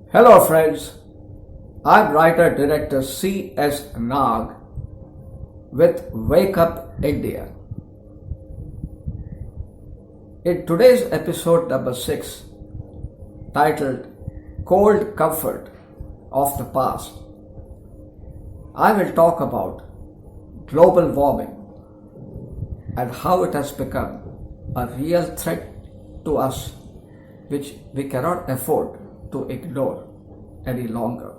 Hello, friends. I'm writer director C.S.Nag with Wake Up India. In today's episode number 6, titled Cold Comfort of the Past, I will talk about global warming and how it has become a real threat to us which we cannot afford to ignore any longer.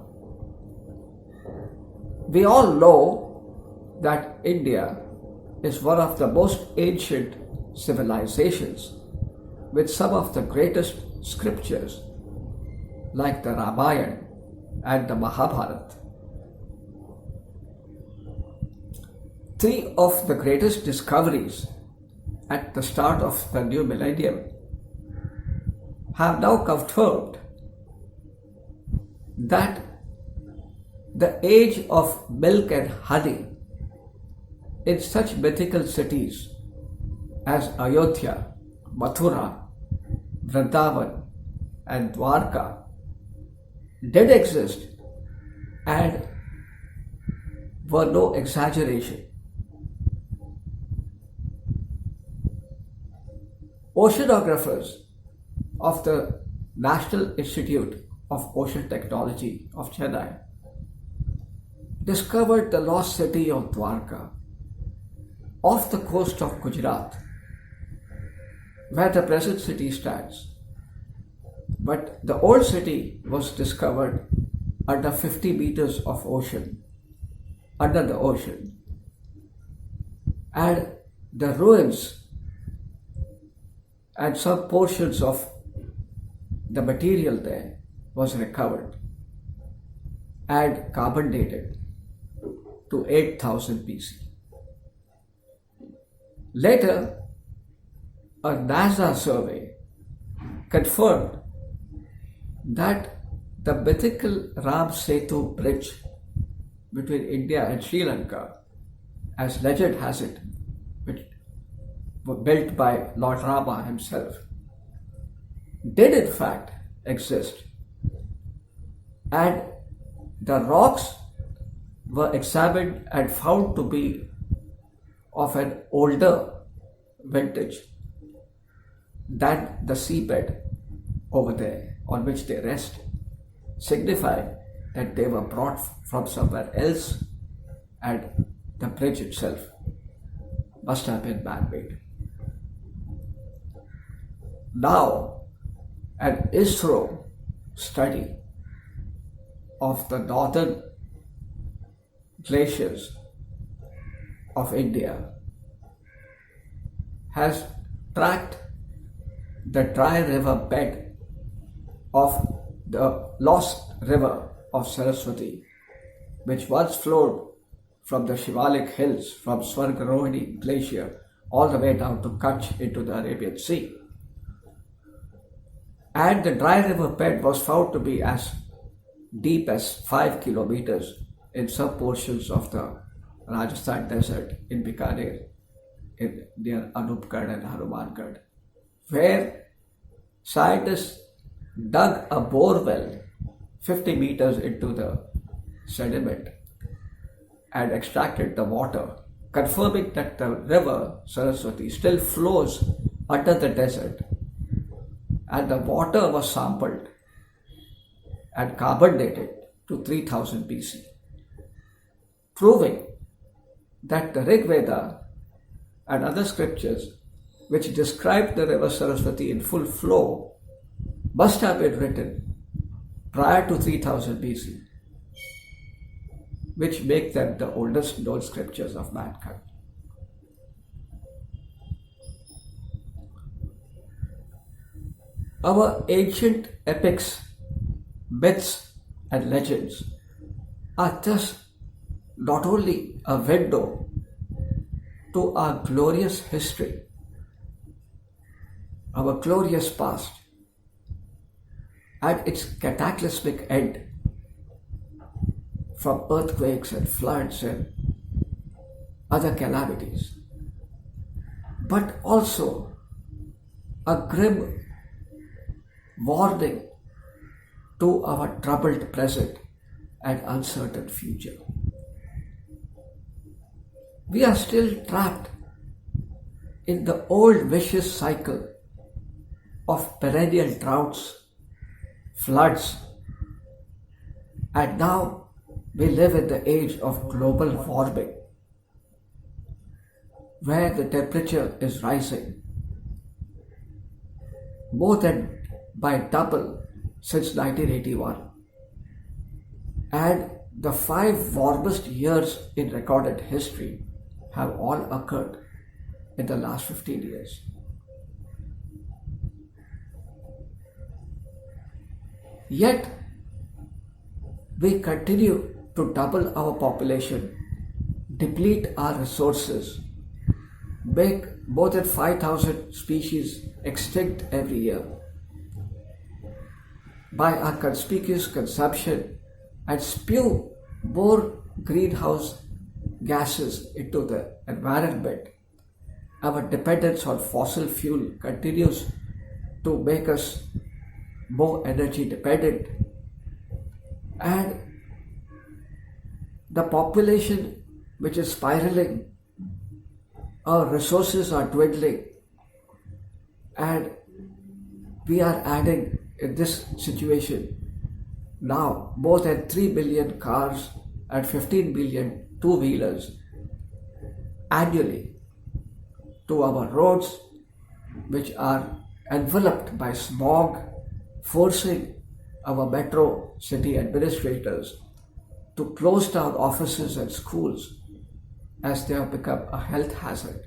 We all know that India is one of the most ancient civilizations with some of the greatest scriptures like the Ramayana and the Mahabharata. Three of the greatest discoveries at the start of the new millennium have now confirmed that the age of milk and honey in such mythical cities as Ayodhya, Mathura, Vrindavan, and Dwarka did exist and were no exaggeration. Oceanographers of the National Institute of Ocean Technology of Chennai discovered the lost city of Dwarka off the coast of Gujarat, where the present city stands. But the old city was discovered under 50 meters of ocean, under the ocean, and the ruins and some portions of the material there was recovered and carbon dated to 8000 BC. Later, a NASA survey confirmed that the mythical Ram Setu bridge between India and Sri Lanka, as legend has it, which was built by Lord Rama himself, did in fact exist, and the rocks were examined and found to be of an older vintage than the seabed over there on which they rest, signifying that they were brought from somewhere else and the bridge itself must have been man-made. Now, an ISRO study of the northern glaciers of India has tracked the dry river bed of the lost river of Saraswati, which once flowed from the Shivalik hills from Swargarohini glacier all the way down to Kutch into the Arabian Sea. And the dry river bed was found to be as deep as 5 kilometers in some portions of the Rajasthan desert in Bikaner, near Anupgarh and Hanumangarh, where scientists dug a bore well 50 meters into the sediment and extracted the water, confirming that the river Saraswati still flows under the desert, and the water was sampled and carbon dated to 3000 BC, proving that the Rig Veda and other scriptures which describe the river Saraswati in full flow must have been written prior to 3000 BC, which make them the oldest known scriptures of mankind. Our ancient epics, myths, and legends are thus not only a window to our glorious history, our glorious past, and its cataclysmic end from earthquakes and floods and other calamities, but also a grim warning to our troubled present and uncertain future. We are still trapped in the old vicious cycle of perennial droughts, floods, and now we live in the age of global warming, where the temperature is rising more than by double since 1981, and the five warmest years in recorded history have all occurred in the last 15 years. Yet, we continue to double our population, deplete our resources, make more than 5,000 species extinct every year by our conspicuous consumption, and spew more greenhouse gases into the environment. Our dependence on fossil fuel continues to make us more energy dependent, and the population which is spiraling, our resources are dwindling, and we are adding in this situation now more than 3 billion cars and 15 billion two-wheelers annually to our roads, which are enveloped by smog, forcing our metro city administrators to close down offices and schools as they have become a health hazard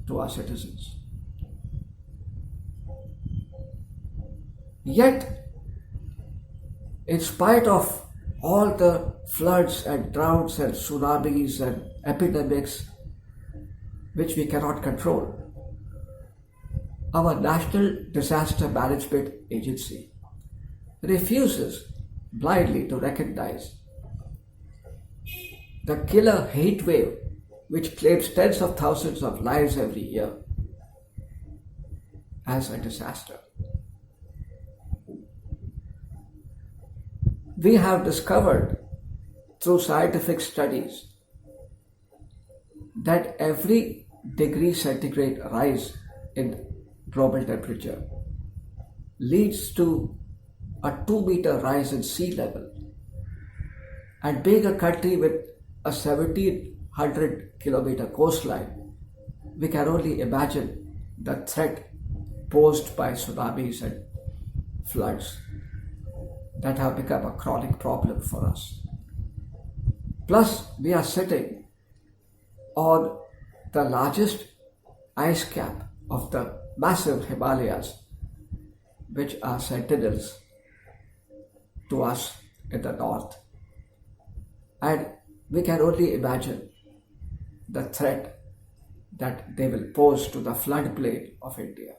to our citizens. Yet, in spite of all the floods and droughts and tsunamis and epidemics which we cannot control, our National Disaster Management Agency refuses blindly to recognize the killer heat wave which claims tens of thousands of lives every year as a disaster. We have discovered through scientific studies that every degree centigrade rise in global temperature leads to a 2-meter rise in sea level. And being a country with a 1,700-kilometer coastline, we can only imagine the threat posed by tsunamis and floods that have become a chronic problem for us. Plus, we are sitting on the largest ice cap of the massive Himalayas, which are sentinels to us in the north. And we can only imagine the threat that they will pose to the floodplain of India.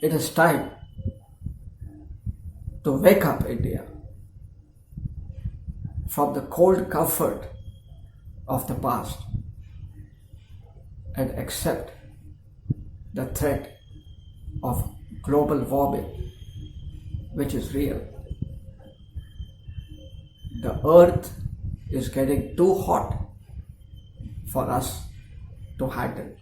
It is time to wake up India from the cold comfort of the past and accept the threat of global warming, which is real. The earth is getting too hot for us to handle.